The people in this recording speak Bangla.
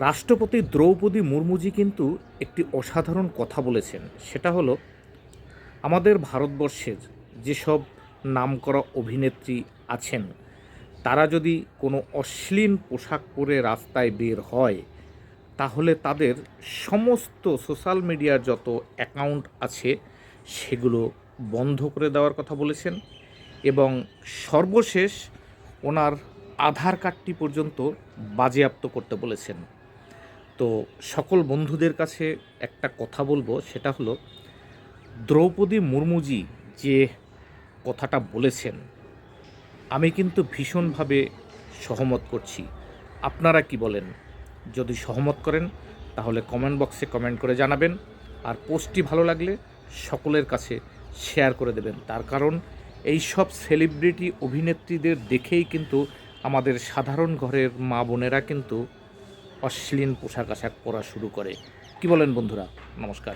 রাষ্ট্রপতি দ্রৌপদী মুর্মুজি কিন্তু একটি অসাধারণ কথা বলেছেন। সেটা হলো, আমাদের ভারতবর্ষের যেসব নামকরা অভিনেত্রী আছেন, তারা যদি কোনো অশ্লীল পোশাক পরে রাস্তায় বের হয়, তাহলে তাদের সমস্ত সোশ্যাল মিডিয়ার যত অ্যাকাউন্ট আছে সেগুলো বন্ধ করে দেওয়ার কথা বলেছেন। এবং সর্বশেষ ওনার আধার কার্ডটি পর্যন্ত বাজেয়াপ্ত করতে বলেছেন। তো সকল বন্ধুদের কাছে একটা কথা বলবো, সেটা হলো, দ্রৌপদী মুর্মুজি যে কথাটা বলেছেন, আমি কিন্তু ভীষণভাবে সহমত করছি। আপনারা কি বলেন? যদি সহমত করেন তাহলে কমেন্ট বক্সে কমেন্ট করে জানাবেন। আর পোস্টটি ভালো লাগলে সকলের কাছে শেয়ার করে দেবেন। তার কারণ এই সব সেলিব্রিটি অভিনেত্রীদের দেখেই কিন্তু আমাদের সাধারণ ঘরের মা বোনেরা কিন্তু অশ্লীল পোশাক আশাক পরা শুরু করে। কি বলেন বন্ধুরা? নমস্কার।